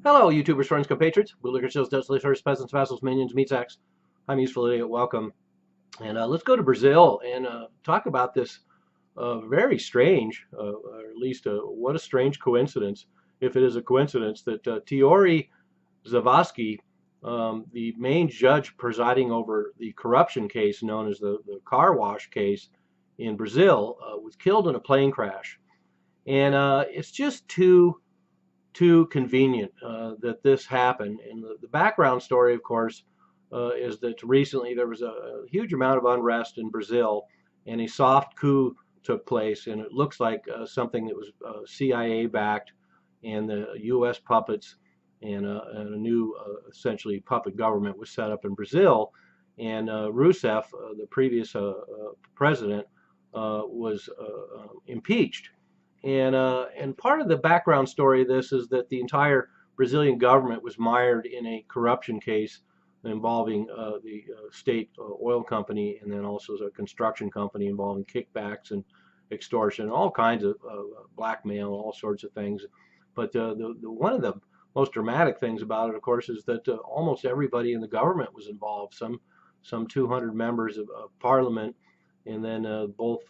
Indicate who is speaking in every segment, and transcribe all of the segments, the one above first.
Speaker 1: Hello, YouTubers, friends, compatriots, bootlickers, shills, Dutch lickers, peasants, vassals, minions, meat sacks. I'm Useful Idiot. Welcome. And let's go to Brazil and talk about this very strange, or at least what a strange coincidence, if it is a coincidence, that Tiori Zavascki, the main judge presiding over the corruption case known as the car wash case in Brazil, was killed in a plane crash. And it's just too convenient that this happened. And the background story, of course, is that recently there was a huge amount of unrest in Brazil, and a soft coup took place, and it looks like something that was CIA backed, and the U.S. puppets and a new, essentially, puppet government was set up in Brazil, and Rousseff, the previous president, was impeached. And part of the background story of this is that the entire Brazilian government was mired in a corruption case involving the state oil company, and then also a construction company involving kickbacks and extortion, all kinds of blackmail, all sorts of things. But one of the most dramatic things about it, of course, is that almost everybody in the government was involved. Some 200 members of parliament, and then both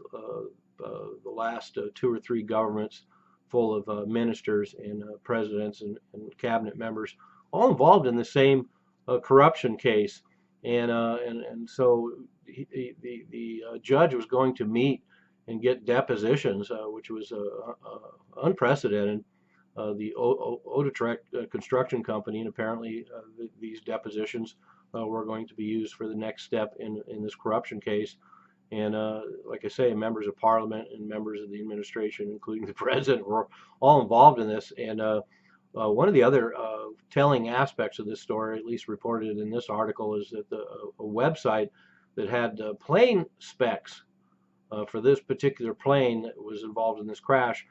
Speaker 1: the last two or three governments full of ministers and presidents and cabinet members, all involved in the same corruption case. And so the judge was going to meet and get depositions, which was unprecedented. The Odetrecht construction company, and apparently these depositions were going to be used for the next step in this corruption case. And like I say, members of parliament and members of the administration, including the president, were all involved in this. And one of the other telling aspects of this story, at least reported in this article, is that a website that had plane specs for this particular plane that was involved in this crash,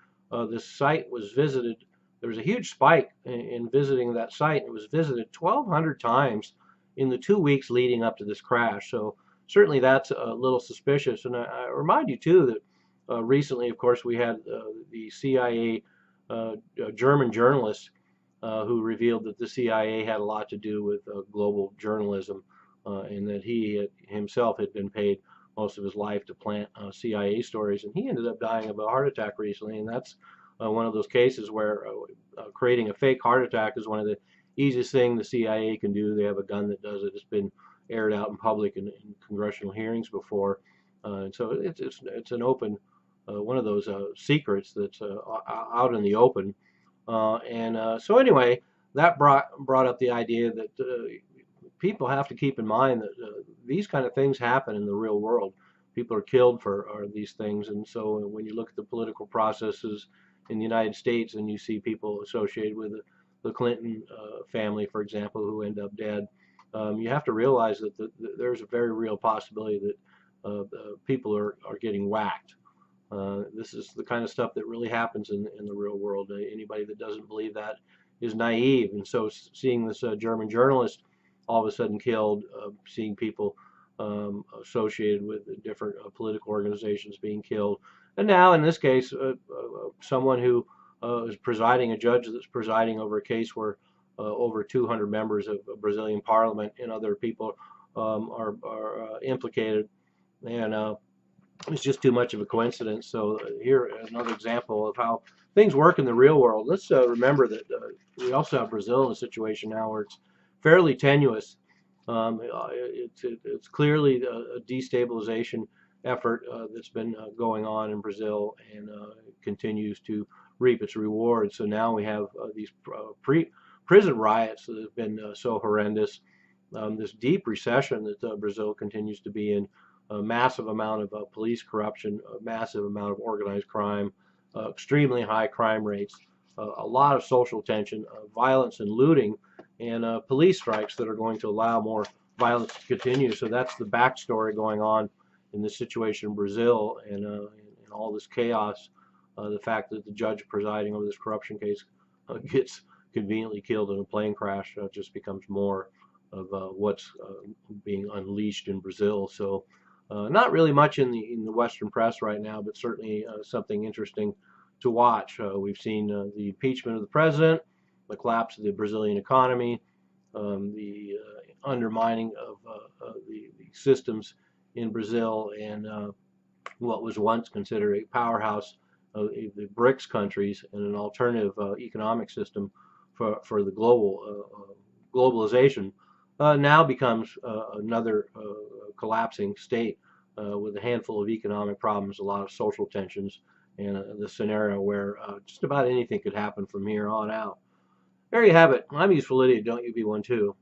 Speaker 1: this site was visited. There was a huge spike in visiting that site. It was visited 1,200 times in the 2 weeks leading up to this crash. So certainly that's a little suspicious. And I remind you, too, that recently, of course, we had the CIA German journalist who revealed that the CIA had a lot to do with global journalism, and that he himself had been paid most of his life to plant CIA stories. And he ended up dying of a heart attack recently. And that's one of those cases where creating a fake heart attack is one of the easiest things the CIA can do. They have a gun that does it. It's been aired out in public in congressional hearings before, and so it's an open one of those secrets that's out in the open. So anyway, that brought up the idea that people have to keep in mind that these kind of things happen in the real world. People are killed for these things, and so when you look at the political processes in the United States and you see people associated with the Clinton family, for example, who end up dead, you have to realize that there's a very real possibility that people are getting whacked. This is the kind of stuff that really happens in the real world. Anybody that doesn't believe that is naive. And so seeing this German journalist all of a sudden killed, seeing people associated with different political organizations being killed, and now in this case, someone who is presiding, a judge that's presiding over a case where over 200 members of Brazilian parliament and other people are implicated, and it's just too much of a coincidence. So here, another example of how things work in the real world. Let's remember that we also have Brazil in a situation now where it's fairly tenuous. It's clearly a destabilization effort that's been going on in Brazil, and continues to reap its rewards. So now we have these prison riots that have been so horrendous, this deep recession that Brazil continues to be in, a massive amount of police corruption, a massive amount of organized crime, extremely high crime rates, a lot of social tension, violence and looting, and police strikes that are going to allow more violence to continue. So that's the backstory going on in this situation in Brazil, and all this chaos. The fact that the judge presiding over this corruption case gets conveniently killed in a plane crash just becomes more of what's being unleashed in Brazil. So not really much in the Western press right now, but certainly something interesting to watch. We've seen the impeachment of the president. the collapse of the Brazilian economy, the undermining of the systems in Brazil, and what was once considered a powerhouse of the BRICS countries and an alternative economic system for the globalization, now becomes another collapsing state with a handful of economic problems, a lot of social tensions, and the scenario where just about anything could happen from here on out. There you have it. I'm useful idiot. Don't you be one too.